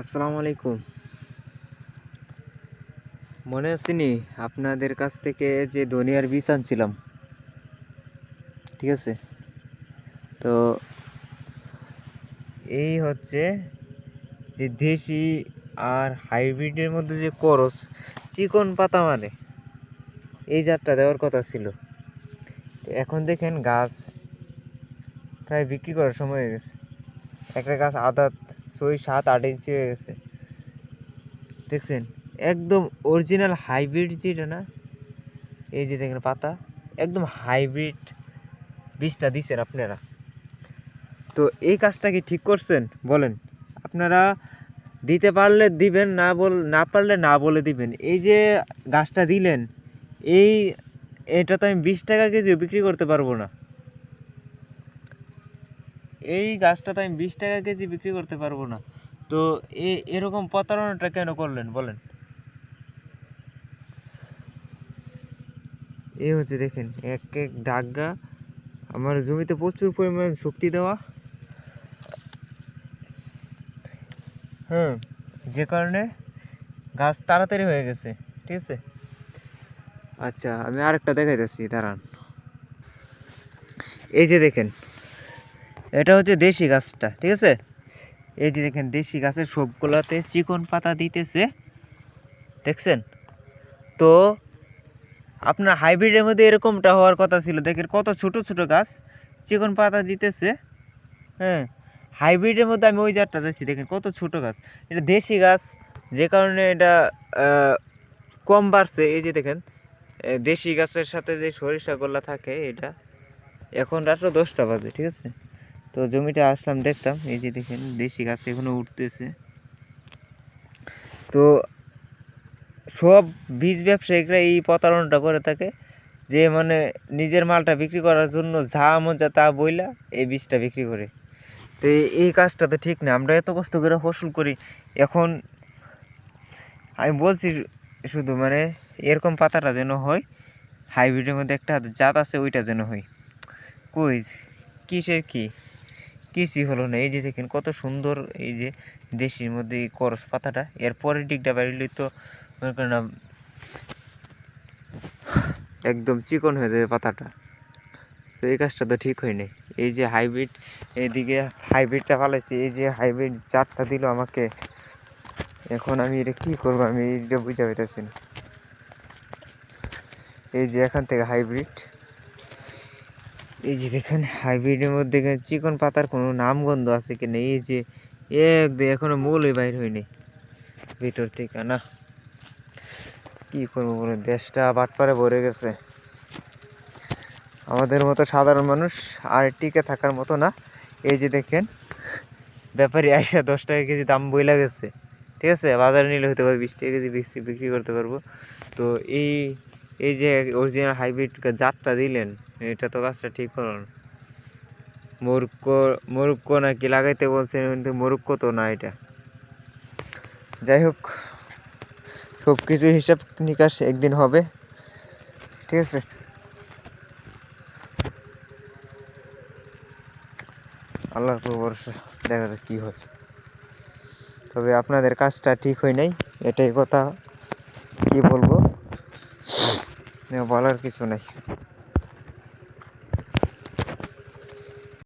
আসসালামু আলাইকুম। মনে আছেনি আপনাদের কাছ থেকে যে ধনিয়ার বীজ আনছিলাম, ঠিক আছে? তো এই হচ্ছে যে দেশি আর হাইব্রিডের মধ্যে যে করস চিকন পাতা, মানে এই জাতটা দেওয়ার কথা ছিল। তো এখন দেখেন গাছ প্রায় বিক্রি করার সময় হয়ে গেছে। একটা গাছ আদা 6, 7, 8 ইঞ্চি হয়ে গেছে, দেখছেন? একদম অরিজিনাল হাইব্রিড যেটা না, এই যে দেখেন পাতা একদম হাইব্রিড বীজটা দিচ্ছেন আপনারা। তো এই কাজটা কি ঠিক করছেন বলেন? আপনারা দিতে পারলে দিবেন, না পারলে না বলে দিবেন। এই যে গাছটা দিলেন, এই এটা তো আমি 20 টাকা কেজি বিক্রি করতে পারবো না। এই গাছটা তো আমি 20 টাকা কেজি বিক্রি করতে পারবো না। তো এরকম প্রতারণাটা কেন করলেন বলেন? এই হচ্ছে দেখেন এক এক ডাগা আমার জমিতে প্রচুর পরিমাণ শক্তি দেওয়া, যে কারণে গাছ তাড়াতাড়ি হয়ে গেছে, ঠিক আছে? আচ্ছা, আমি আরেকটা দেখাইতেছি, দাঁড়ান। এই যে দেখেন, এটা হচ্ছে দেশি গাছটা, ঠিক আছে? এই যে দেখেন দেশি গাছের সবগুলাতে চিকন পাতা দিতেছে, দেখছেন? তো আপনার হাইব্রিডের মধ্যে এরকমটা হওয়ার কথা ছিল। দেখেন কত ছোট ছোট গাছ চিকন পাতা দিতেছে। হ্যাঁ, হাইব্রিডের মধ্যে আমি ওই জাতটা দেখছি, দেখেন কত ছোট গাছ। এটা দেশি গাছ, যে কারণে এটা কম বাড়ছে। এই যে দেখেন দেশি গাছের সাথে যে সরিষাগুলা থাকে, এটা এখন রাত্র 10টা বাজে, ঠিক আছে? তো জমিটা আসলাম, দেখতাম এই যে দেখেন দেশি গাছ এখনো উঠতেছে। তো সব বীজ ব্যবসায়িকরা এই প্রতারণাটা করে থাকে, যে মানে নিজের মালটা বিক্রি করার জন্য যা মজা তা বইলা এই বীজটা বিক্রি করে। তো এই কাজটা তো ঠিক না। আমরা এত কষ্ট করে ফসল করি, এখন আমি বলছি শুধু মানে এরকম পাতাটা যেন হয়, হাইব্রিডের মধ্যে একটা জাত আছে ওইটা যেন হয়। কই কিসের কিছুই হলো না। এই যে দেখেন কত সুন্দর, এই যে দেশির মধ্যে এই করস পাতাটা, এর পরের দিকটা বাড়িলে তো মনে করেন না একদম চিকন হয়ে যাবে পাতাটা। তো এই কাজটা তো ঠিক হয়নি। এই যে হাইব্রিড, এইদিকে হাইব্রিডটা ফালাইছি, এই যে হাইব্রিড জাতটা দিল আমাকে, এখন আমি এটা কী করবো আমি এটা বুঝা পাইতেছি না। এই যে এখান থেকে হাইব্রিড, এই যে দেখেন হাইব্রিডের মধ্যে চিকন পাতার কোনো নামগন্ধ আছে কিনা, এই যে এখনো মূলই বাইর হয়নি ভিতর থেকে। না, কি করবো বলুন, দেশটা বাটপারে ভরে গেছে। আমাদের মতো সাধারণ মানুষ আর টিকে থাকার মতো না। এই যে দেখেন ব্যাপারী আইসা 10 টাকা কেজি দাম বইলা গেছে, ঠিক আছে? বাজারে নিলে হতে পারে 20 টাকা কেজি বিক্রি করতে পারবো। তো এই এই যে অরিজিনাল হাইব্রিড জাতটা দিলেন, এটা তো কাজটা ঠিক হলো না। মরুক্ক নাকি লাগাইতে বলছেন, কিন্তু মরুক্ক তো না এটা। যাই হোক, সব কিছু হিসাব নিকাশ একদিন হবে, ঠিক আছে? আল্লাহর উপর ভরসা, দেখা যাক কী হয়। তবে আপনাদের কাজটা ঠিক হয় নাই, এটাই কথা। কি বলবো, বলার কিছু নাই।